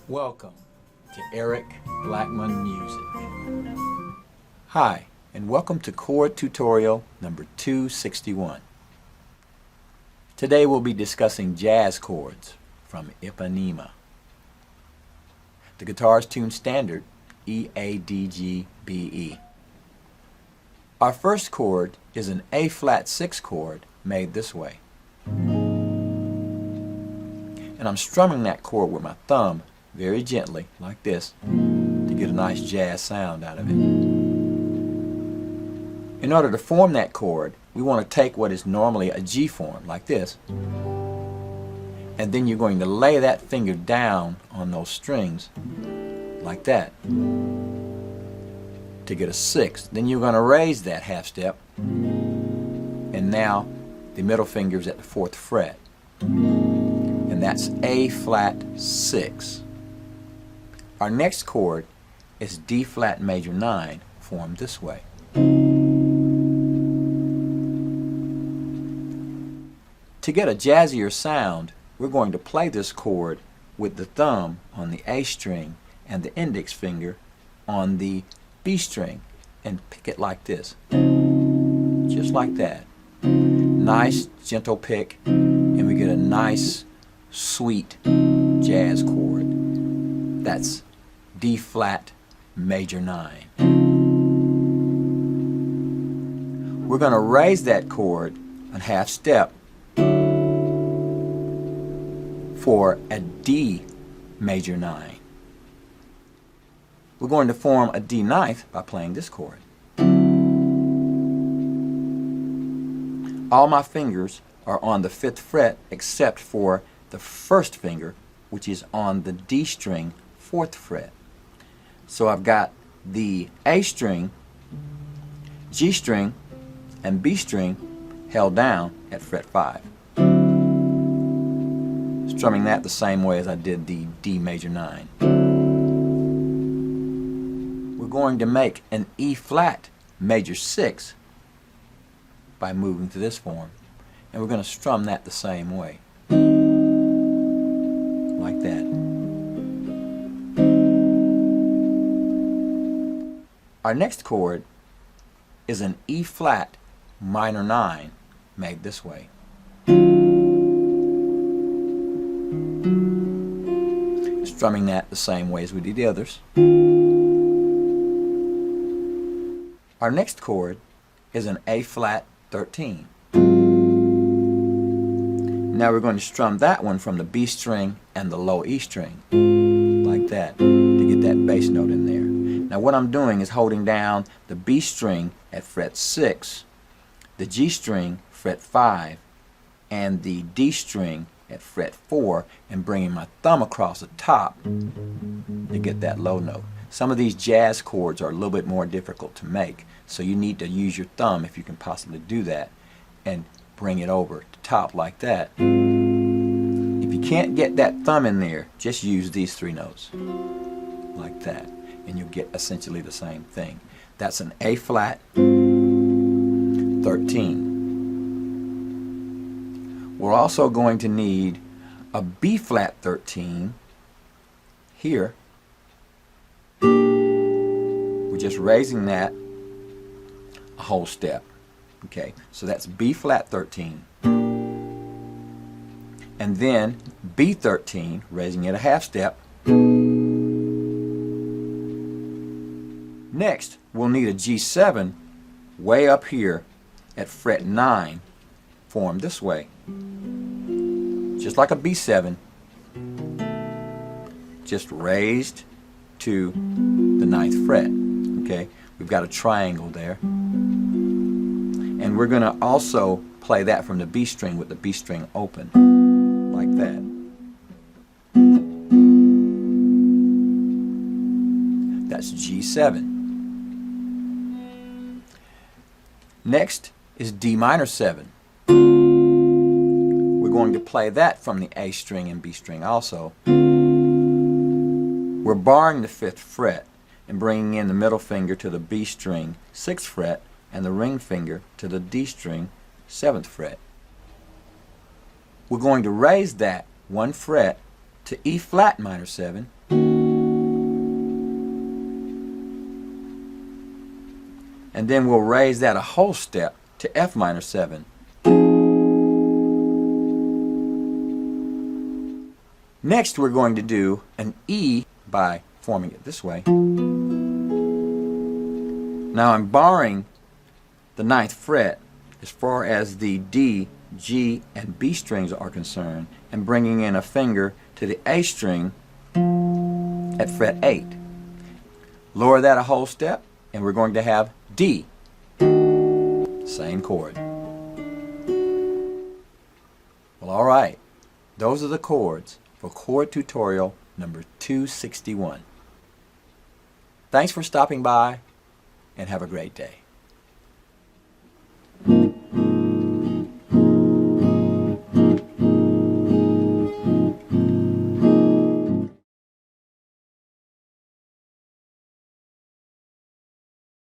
Welcome to Eric Blackmon Music. Hi, and welcome to Chord tutorial number 261. Today we'll be discussing jazz chords from IPANEMA. The guitar is tuned standard E, A, D, G, B, E. Our first chord is an A flat 6 chord made this way. And I'm strumming that chord with my thumb very gently, like this, to get a nice jazz sound out of it. In order to form that chord, we want to take what is normally a G form, like this, and then you're going to lay that finger down on those strings, like that, to get a 6. Then you're going to raise that half step, and now the middle finger is at the 4th fret. And that's A flat 6. Our next chord is D flat major 9, formed this way. To get a jazzier sound, we're going to play this chord with the thumb on the A string and the index finger on the B string, and pick it like this, just like that. Nice gentle pick, and we get a nice sweet jazz chord. That's D flat major 9. We're going to raise that chord a half step for a D major 9. We're going to form a D ninth by playing this chord. All my fingers are on the 5th fret except for the first finger, which is on the D string 4th fret. So I've got the A string, G string, and B string held down at fret 5. Strumming that the same way as I did the D major 9. We're going to make an E flat major 6 by moving to this form, and we're going to strum that the same way, like that. Our next chord is an E flat minor 9 made this way. Strumming that the same way as we did the others. Our next chord is an A flat 13. Now we're going to strum that one from the B string and the low E string, like that, to get that bass note in there. Now what I'm doing is holding down the B string at fret 6, the G string fret 5, and the D string at fret 4, and bringing my thumb across the top to get that low note. Some of these jazz chords are a little bit more difficult to make, so you need to use your thumb, if you can possibly do that, and bring it over the top like that. If you can't get that thumb in there, just use these 3 notes, like that, and you'll get essentially the same thing. That's an A flat 13. We're also going to need a B flat 13 here. We're just raising that a whole step. Okay, so that's B flat 13. And then B 13, raising it a half step. Next, we'll need a G7 way up here at fret 9, formed this way. Just like a B7, just raised to the 9th fret. Okay, we've got a triangle there. And we're going to also play that from the B string with the B string open, like that. That's G7. Next is D minor 7. We're going to play that from the A string and B string also. We're barring the 5th fret and bringing in the middle finger to the B string 6th fret and the ring finger to the D string 7th fret. We're going to raise that 1 fret to E flat minor 7 and then we'll raise that a whole step to F minor 7. Next we're going to do an E by forming it this way. Now I'm barring the 9th fret as far as the D, G, and B strings are concerned, and bringing in a finger to the A string at fret 8. Lower that a whole step, and we're going to have D. Same chord. Well, alright. Those are the chords for chord tutorial number 261. Thanks for stopping by, and have a great day.